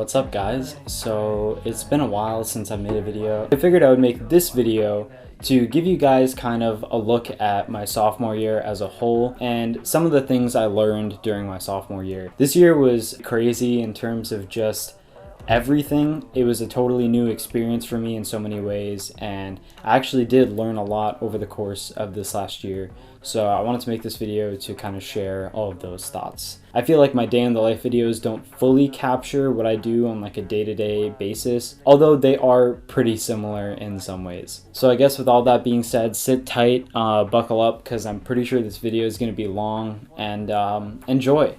What's up guys? So it's been a while since I made a video. I figured I would make this video to give you guys kind of a look at my sophomore year as a whole and some of the things I learned during my sophomore year. This year was crazy in terms of just everything. It was a totally new experience for me in so many ways, and I actually did learn a lot over the course of this last year. So I wanted to make this video to kind of share all of those thoughts. I feel like my day in the life videos don't fully capture what I do on like a day-to-day basis, although they are pretty similar in some ways. So I guess with all that being said, sit tight, buckle up, because I'm pretty sure this video is going to be long, and enjoy.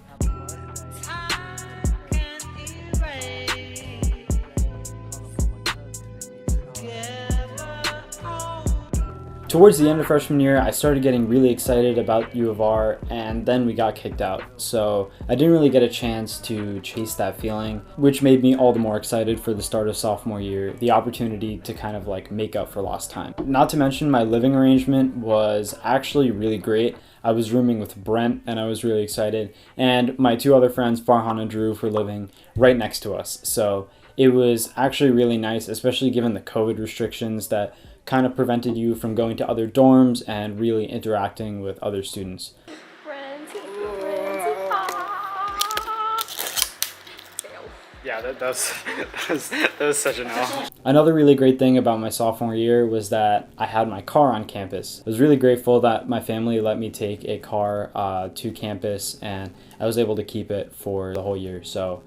Towards the end of freshman year, I started getting really excited about U of R, and then we got kicked out. So I didn't really get a chance to chase that feeling, which made me all the more excited for the start of sophomore year, the opportunity to kind of like make up for lost time. Not to mention my living arrangement was actually really great. I was rooming with Brent and I was really excited, and my two other friends, Farhan and Drew, were living right next to us. So it was actually really nice, especially given the COVID restrictions that kind of prevented you from going to other dorms and really interacting with other students. Yeah, that was such an L. Another really great thing about my sophomore year was that I had my car on campus. I was really grateful that my family let me take a car to campus, and I was able to keep it for the whole year. So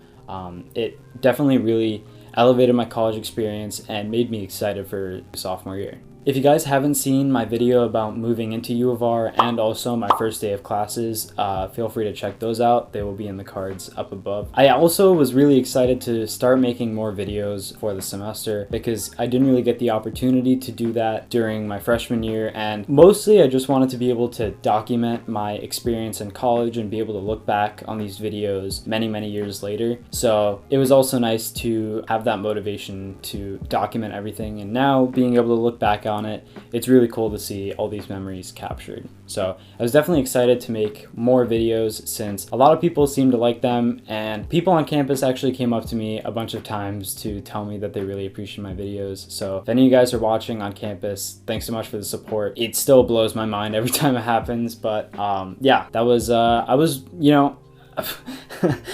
it definitely really elevated my college experience and made me excited for sophomore year. If you guys haven't seen my video about moving into U of R and also my first day of classes, feel free to check those out. They will be in the cards up above. I also was really excited to start making more videos for the semester because I didn't really get the opportunity to do that during my freshman year, and mostly I just wanted to be able to document my experience in college and be able to look back on these videos many years later. So it was also nice to have that motivation to document everything, and now being able to look back on it, it's really cool to see all these memories captured. So I was definitely excited to make more videos since a lot of people seem to like them, and people on campus actually came up to me a bunch of times to tell me that they really appreciate my videos. So if any of you guys are watching on campus, thanks so much for the support. It still blows my mind every time it happens, but yeah, that was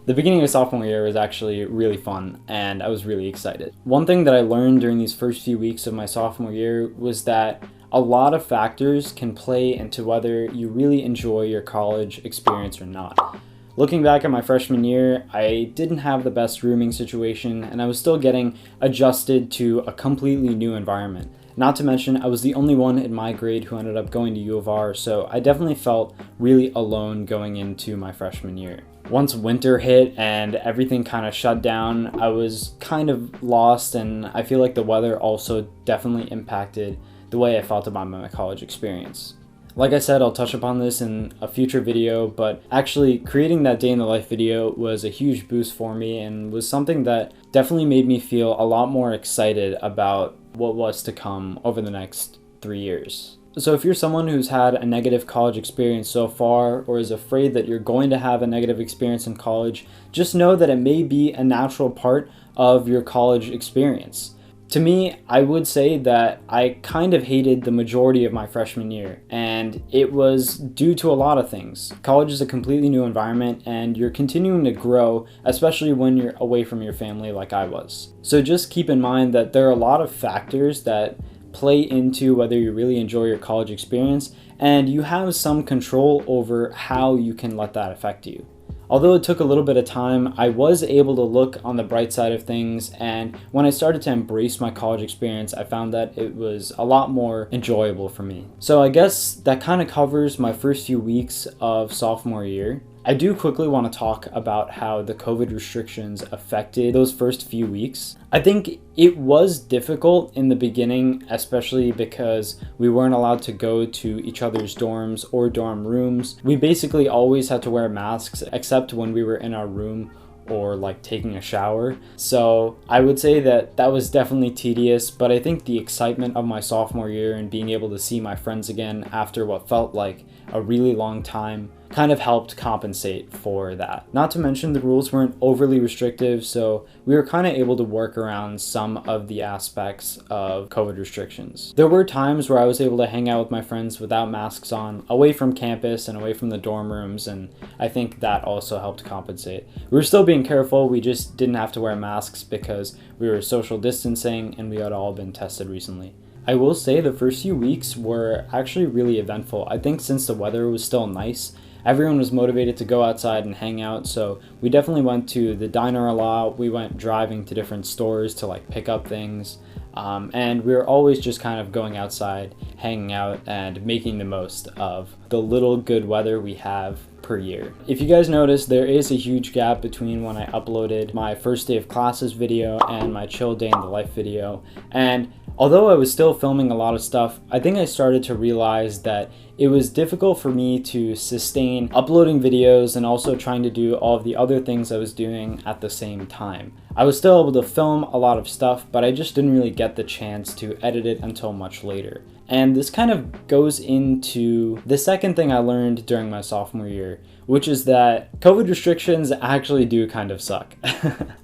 the beginning of sophomore year was actually really fun, and I was really excited. One thing that I learned during these first few weeks of my sophomore year was that a lot of factors can play into whether you really enjoy your college experience or not. Looking back at my freshman year, I didn't have the best rooming situation, and I was still getting adjusted to a completely new environment. Not to mention, I was the only one in my grade who ended up going to U of R, so I definitely felt really alone going into my freshman year. Once winter hit and everything kind of shut down, I was kind of lost, and I feel like the weather also definitely impacted the way I felt about my college experience. Like I said, I'll touch upon this in a future video, but actually creating that day in the life video was a huge boost for me and was something that definitely made me feel a lot more excited about what was to come over the next 3 years. So if you're someone who's had a negative college experience so far, or is afraid that you're going to have a negative experience in college, just know that it may be a natural part of your college experience. To me, I would say that I kind of hated the majority of my freshman year, and it was due to a lot of things. College is a completely new environment, and you're continuing to grow, especially when you're away from your family like I was. So just keep in mind that there are a lot of factors that play into whether you really enjoy your college experience, and you have some control over how you can let that affect you. Although it took a little bit of time, I was able to look on the bright side of things, and when I started to embrace my college experience, I found that it was a lot more enjoyable for me. So I guess that kind of covers my first few weeks of sophomore year. I do quickly want to talk about how the COVID restrictions affected those first few weeks. I think it was difficult in the beginning, especially because we weren't allowed to go to each other's dorms or dorm rooms. We basically always had to wear masks except when we were in our room or like taking a shower. So I would say that that was definitely tedious, but I think the excitement of my sophomore year and being able to see my friends again after what felt like a really long time kind of helped compensate for that. Not to mention the rules weren't overly restrictive, so we were kind of able to work around some of the aspects of COVID restrictions. There were times where I was able to hang out with my friends without masks on, away from campus and away from the dorm rooms, and I think that also helped compensate. We were still being careful, we just didn't have to wear masks because we were social distancing and we had all been tested recently. I will say the first few weeks were actually really eventful. I think since the weather was still nice, everyone was motivated to go outside and hang out, so we definitely went to the diner a lot. We went driving to different stores to like pick up things, and we were always just kind of going outside, hanging out, and making the most of the little good weather we have per year. If you guys notice, there is a huge gap between when I uploaded my first day of classes video and my chill day in the life video, and although I was still filming a lot of stuff, I think I started to realize that it was difficult for me to sustain uploading videos and also trying to do all of the other things I was doing at the same time. I was still able to film a lot of stuff, but I just didn't really get the chance to edit it until much later. And this kind of goes into the second thing I learned during my sophomore year, which is that COVID restrictions actually do kind of suck.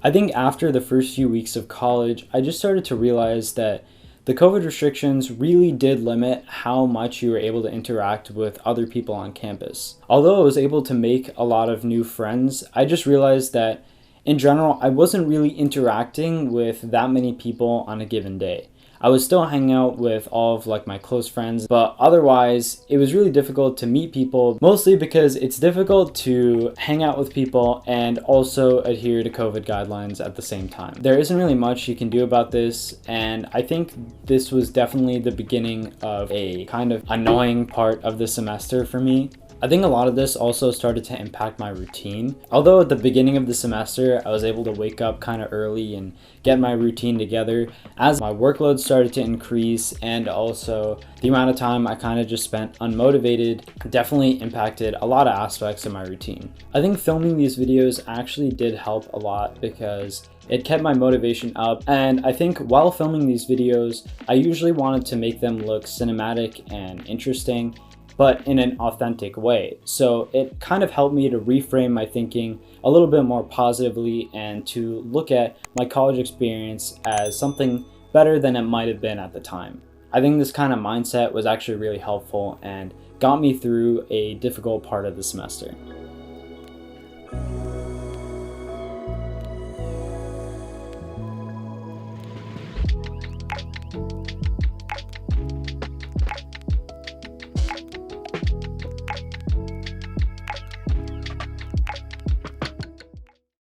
I think after the first few weeks of college, I just started to realize that the COVID restrictions really did limit how much you were able to interact with other people on campus. Although I was able to make a lot of new friends, I just realized that in general, I wasn't really interacting with that many people on a given day. I was still hanging out with all of like my close friends, but otherwise it was really difficult to meet people, mostly because it's difficult to hang out with people and also adhere to COVID guidelines at the same time. There isn't really much you can do about this, and I think this was definitely the beginning of a kind of annoying part of the semester for me. I think a lot of this also started to impact my routine. Although at the beginning of the semester, I was able to wake up kind of early and get my routine together, as my workload started to increase and also the amount of time I kind of just spent unmotivated definitely impacted a lot of aspects of my routine. I think filming these videos actually did help a lot because it kept my motivation up, and I think while filming these videos, I usually wanted to make them look cinematic and interesting, but in an authentic way. So it kind of helped me to reframe my thinking a little bit more positively and to look at my college experience as something better than it might have been at the time. I think this kind of mindset was actually really helpful and got me through a difficult part of the semester.